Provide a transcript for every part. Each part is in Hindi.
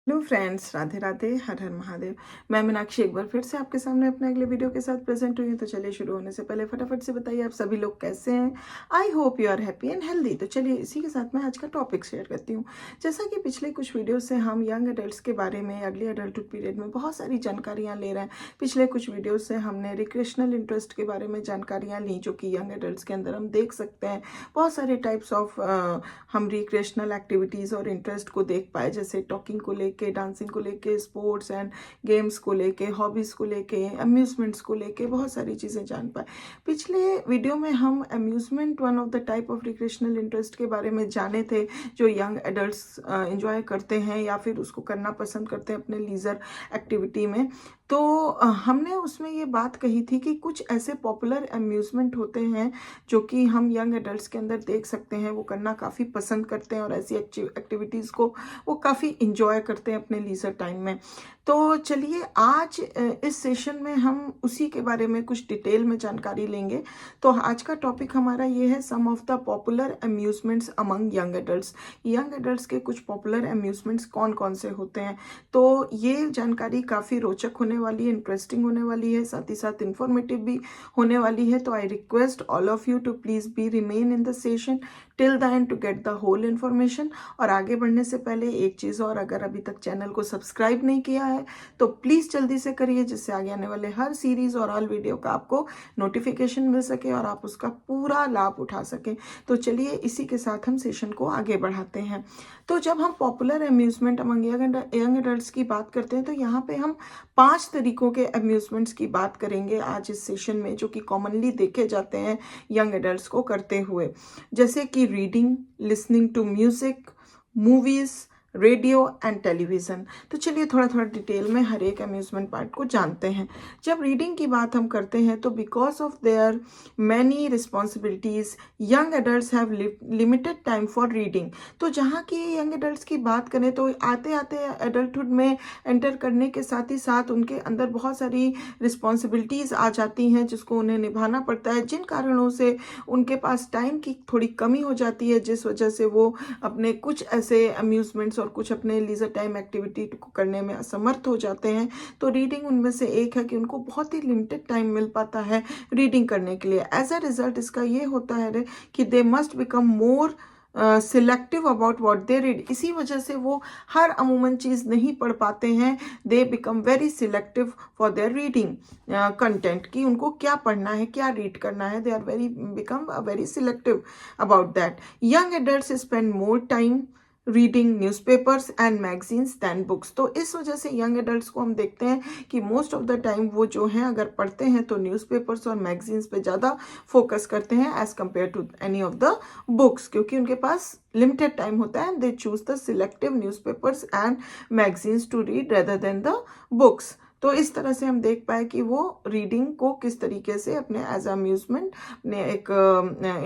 हेलो फ्रेंड्स, राधे राधे, हर हर महादेव। मैं मीनाक्षी एक बार फिर से आपके सामने अपने अगले वीडियो के साथ प्रेजेंट हुई हूँ। तो चलिए शुरू होने से पहले फटाफट से बताइए आप सभी लोग कैसे हैं। I hope you are happy and healthy. तो चलिए इसी के साथ मैं आज का टॉपिक शेयर करती हूँ। जैसा कि पिछले कुछ वीडियो से हम यंग एडल्ट्स के बारे में, अगली एडल्टहुड पीरियड में बहुत सारी जानकारियाँ ले रहे हैं। पिछले कुछ वीडियो से हमने रिक्रिएशनल इंटरेस्ट के बारे में जानकारियाँ ली, जो कि यंग एडल्ट्स के अंदर हम देख सकते हैं। बहुत सारे टाइप्स ऑफ हम रिक्रिएशनल एक्टिविटीज़ और इंटरेस्ट को देख पाए, जैसे टॉकिंग को लेके, डांसिंग को लेके, स्पोर्ट्स एंड गेम्स को लेके, हॉबीज़ को लेके, अम्यूजमेंट्स को लेके बहुत सारी चीज़ें जान पाए। पिछले वीडियो में हम amusement, one of the type of recreational interest के बारे में जाने थे, जो यंग एडल्ट्स एंजॉय करते हैं या फिर उसको करना पसंद करते हैं अपने लीजर एक्टिविटी में। तो हमने उसमें ये बात कही थी कि कुछ ऐसे पॉपुलर अम्यूजमेंट होते हैं जो कि हम यंग एडल्ट्स के अंदर देख सकते हैं, वो करना काफ़ी पसंद करते हैं और ऐसी एक्टिविटीज़ को वो काफ़ी इंजॉय करते हैं अपने लीजर टाइम में। तो चलिए आज इस सेशन में हम उसी के बारे में कुछ डिटेल में जानकारी लेंगे। तो आज का टॉपिक हमारा ये है, some of the popular amusements among young adults. Young adults के कुछ पॉपुलर अम्यूजमेंट्स कौन कौन से होते हैं। तो ये जानकारी काफ़ी रोचक होने वाली है, इंटरेस्टिंग होने वाली है, साथ ही साथ इंफॉर्मेटिव भी होने वाली है। तो I request all of you to please be remain in the session till the end to get the whole information. और आगे बढ़ने से पहले एक चीज़ और, अगर अभी तक चैनल को सब्सक्राइब नहीं किया है तो प्लीज़ जल्दी से करिए, जिससे आगे आने वाले हर सीरीज़ और ऑल वीडियो का आपको नोटिफिकेशन मिल सके और आप उसका पूरा लाभ उठा सकें। तो चलिए इसी के साथ हम सेशन को आगे बढ़ाते हैं। तो जब हम popular amusement among young adults की बात करते हैं, तो यहाँ पे हम 5 तरीकों के अम्यूजमेंट्स की बात करेंगे आज इस सेशन में, जो कि कॉमनली देखे जाते हैं यंग एडल्ट्स को करते हुए, जैसे कि reading, listening to music, movies, radio and television. तो चलिए थोड़ा थोड़ा डिटेल में हर एक अम्यूजमेंट पार्ट को जानते हैं। जब रीडिंग की बात हम करते हैं, तो because of their many responsibilities young adults have limited time for reading. तो जहाँ की यंग एडल्ट्स की बात करें, तो आते आते एडल्टहुड में एंटर करने के साथ ही साथ उनके अंदर बहुत सारी रिस्पॉन्सिबिलिटीज़ आ जाती हैं, जिसको उन्हें निभाना पड़ता है, जिन कारणों से उनके पास टाइम की थोड़ी कमी हो जाती है, जिस वजह से वो अपने कुछ ऐसे अम्यूजमेंट्स और कुछ अपने लीजर टाइम एक्टिविटी को करने में असमर्थ हो जाते हैं। तो रीडिंग उनमें से एक है कि उनको बहुत ही लिमिटेड टाइम मिल पाता है रीडिंग करने के लिए। एज अ रिजल्ट इसका ये होता है कि they must become more selective about what they read. इसी वजह से वो हर अमूमन चीज़ नहीं पढ़ पाते हैं। They become very selective for their reading content, कि उनको क्या पढ़ना है, क्या रीड करना है। They are become very selective about that. Young adults spend more time reading newspapers and magazines than books. तो इस वजह से यंग एडल्ट्स को हम देखते हैं कि मोस्ट ऑफ द टाइम वो जो हैं, अगर पढ़ते हैं तो न्यूज़पेपर्स और मैगजीन्स पे ज़्यादा फोकस करते हैं as compare to any of the books, क्योंकि उनके पास लिमिटेड टाइम होता है and they choose the selective newspapers and magazines to read rather than the books. तो इस तरह से हम देख पाए कि वो रीडिंग को किस तरीके से अपने एज अम्यूजमेंट, अपने एक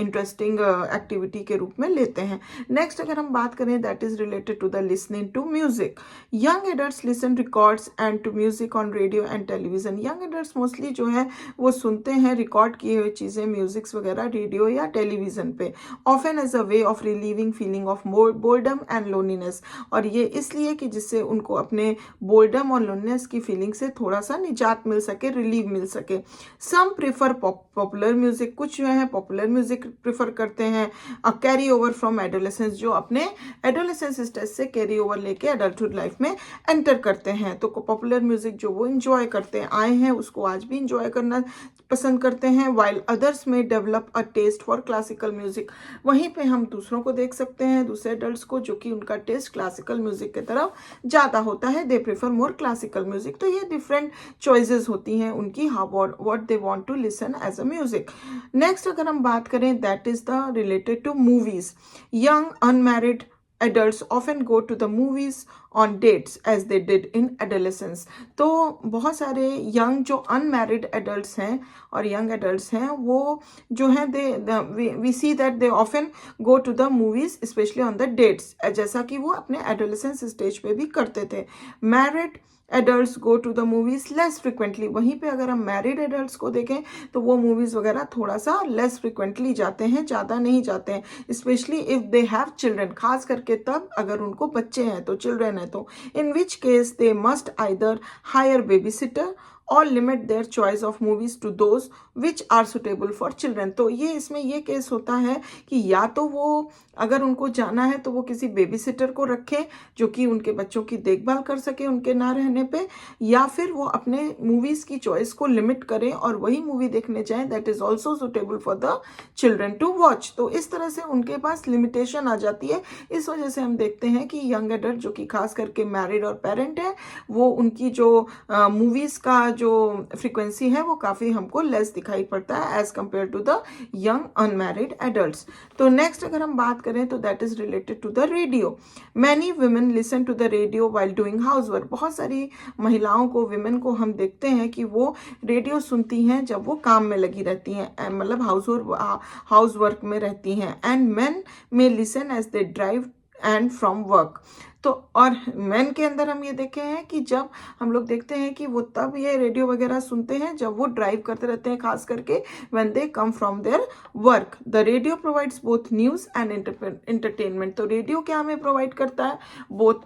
इंटरेस्टिंग एक्टिविटी के रूप में लेते हैं। नेक्स्ट अगर हम बात करें, that is related to the listening to music. Young adults listen records and to music on radio and television. Young adults mostly जो है वो सुनते हैं रिकॉर्ड किए हुए चीज़ें, म्यूजिक्स वगैरह रेडियो या टेलीविजन पे, often as a way of relieving feeling of boredom and loneliness. और ये इसलिए कि जिससे उनको अपने बोर्डम और लोनलीनेस की फीलिंग से थोड़ा सा निजात मिल सके, रिलीव मिल सके। सम प्रेफर पॉपुलर म्यूजिक, कुछ जो है पॉपुलर म्यूजिक प्रेफर करते हैं। कैरी ओवर फ्रॉम एडोलेसेंस, जो अपने एडोलेसेंस स्टेज से कैरी ओवर लेके एडल्टहुड लाइफ में एंटर करते हैं। तो पॉपुलर म्यूजिक जो वो इंजॉय करते आए हैं, उसको आज भी इंजॉय करना पसंद करते हैं। While others may develop a taste for classical music. वहीं पे हम दूसरों को देख सकते हैं, दूसरे एडल्ट्स को, जो कि उनका टेस्ट क्लासिकल म्यूजिक की तरफ ज़्यादा होता है। They prefer more classical music. तो ये डिफरेंट चॉइसेस होती हैं उनकी, how what they want to listen as a music. Next अगर हम बात करें, that is the related to movies. Young unmarried adults often go to the movies on dates as they did in adolescence। तो बहुत सारे यंग जो अनमैरिड एडल्ट्स हैं और यंग एडल्ट्स हैं, वो जो हैं we see that they often go to the movies specially on the dates, जैसा कि वो अपने एडोलेसेंस स्टेज पे भी करते थे। Married adults go to the movies less frequently. वहीं पे अगर हम मैरिड एडल्ट्स को देखें तो वो मूवीज वगैरह थोड़ा सा लेस फ्रिक्वेंटली जाते हैं, ज़्यादा नहीं जाते हैं, specially if they have children, खास करके तब अगर उनको बच्चे हैं तो, चिल्ड्रन है तो, in which case they must either hire baby sitter और limit their choice of movies to those which are suitable for children. तो ये इसमें ये केस होता है कि या तो वो अगर उनको जाना है तो वो किसी बेबी सिटर को रखें जो कि उनके बच्चों की देखभाल कर सके उनके ना रहने पे, या फिर वो अपने मूवीज़ की चॉइस को लिमिट करें और वही मूवी देखने जाएं that is also suitable for the children to watch. तो इस तरह से उनके पास लिमिटेशन आ जाती है। इस वजह से हम देखते हैं कि यंग एडल्ट जो कि खास करके मैरिड और पेरेंट है, वो उनकी जो मूवीज़ का जो फ्रिक्वेंसी है वो काफ़ी हमको लेस दिखाई पड़ता है as compare to the young unmarried adults. तो नेक्स्ट अगर हम बात करें तो that is related to the radio. Many women listen to the radio while doing house work. बहुत सारी महिलाओं को, विमेन को हम देखते हैं कि वो रेडियो सुनती हैं जब वो काम में लगी रहती हैं, मतलब हाउस वर्क में रहती हैं। And men may listen as they drive and from work. तो और मेन के अंदर हम ये देखे हैं कि जब हम लोग देखते हैं कि वो तब ये रेडियो वगैरह सुनते हैं जब वो ड्राइव करते रहते हैं, खास करके when they come from their work. The radio provides both news and entertainment. तो रेडियो क्या हमें प्रोवाइड करता है? बोथ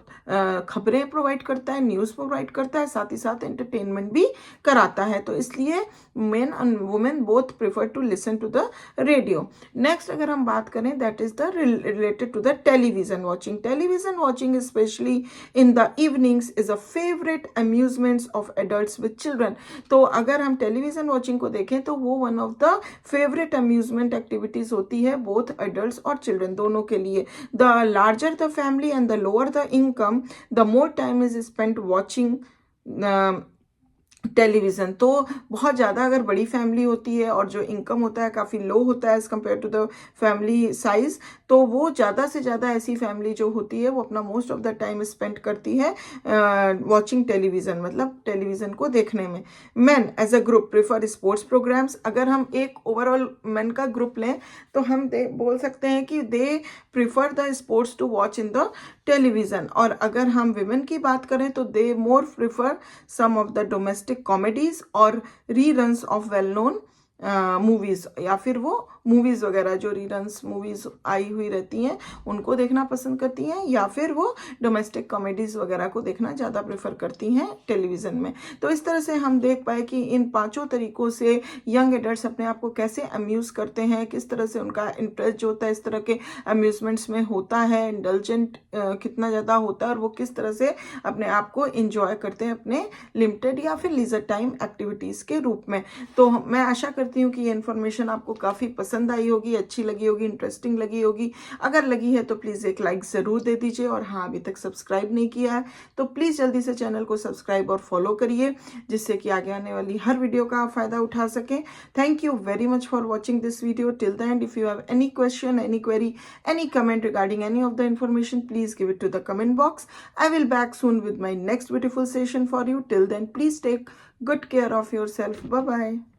खबरें प्रोवाइड करता है, न्यूज़ प्रोवाइड करता है, साथ ही साथ एंटरटेनमेंट भी कराता है। तो इसलिए men and women both prefer to listen to the radio. Next अगर हम बात करें that is the related to the television watching. Television watching especially in the evenings is a favorite amusements of adults with children। तो अगर हम टेलीविजन वॉचिंग को देखें तो वो one of the favourite amusement activities होती है बोथ एडल्ट्स और चिल्ड्रन दोनों के लिए। The larger the family and the lower the income the more time is spent watching television. तो बहुत ज़्यादा अगर बड़ी फैमिली होती है और जो इनकम होता है काफ़ी लो होता है as compare to the family size, तो वो ज़्यादा से ज़्यादा ऐसी फैमिली जो होती है वो अपना most of the time spend करती है वॉचिंग टेलीविज़न, मतलब टेलीविज़न को देखने में। Man as a group prefer sports programmes. अगर हम एक ओवरऑल मैन का ग्रुप लें तो हम बोल सकते हैं कि they prefer the sports to watch in the television. और अगर हम विमेन की बात करें तो they more prefer some of the domestic comedies और reruns of well known movies, या फिर वो मूवीज़ वगैरह जो रीरन्स मूवीज़ आई हुई रहती हैं उनको देखना पसंद करती हैं, या फिर वो डोमेस्टिक कॉमेडीज़ वगैरह को देखना ज़्यादा प्रेफर करती हैं टेलीविज़न में। तो इस तरह से हम देख पाए कि इन पांचों तरीक़ों से यंग एडल्ट्स अपने आप को कैसे अम्यूज़ करते हैं, किस तरह से उनका इंटरेस्ट जो होता है इस तरह के अम्यूज़मेंट्स में होता है, इंडल्जेंट कितना ज़्यादा होता है, और वो किस तरह से अपने आप को इंजॉय करते हैं अपने लिमिटेड या फिर लीजर टाइम एक्टिविटीज़ के रूप में। तो मैं आशा करती हूँ कि ये इन्फॉर्मेशन आपको काफ़ी पसंद आई होगी, अच्छी लगी होगी, इंटरेस्टिंग लगी होगी। अगर लगी है तो प्लीज़ एक लाइक ज़रूर दे दीजिए, और हाँ अभी तक सब्सक्राइब नहीं किया है तो प्लीज़ जल्दी से चैनल को सब्सक्राइब और फॉलो करिए, जिससे कि आगे आने वाली हर वीडियो का आप फ़ायदा उठा सकें। Thank you very much for watching this video till the and. If you have any question, any query, any comment regarding any of the information, please give it to the comment box. I will back soon with my next beautiful session for you. Till then, please take good care of yourself. Bye bye.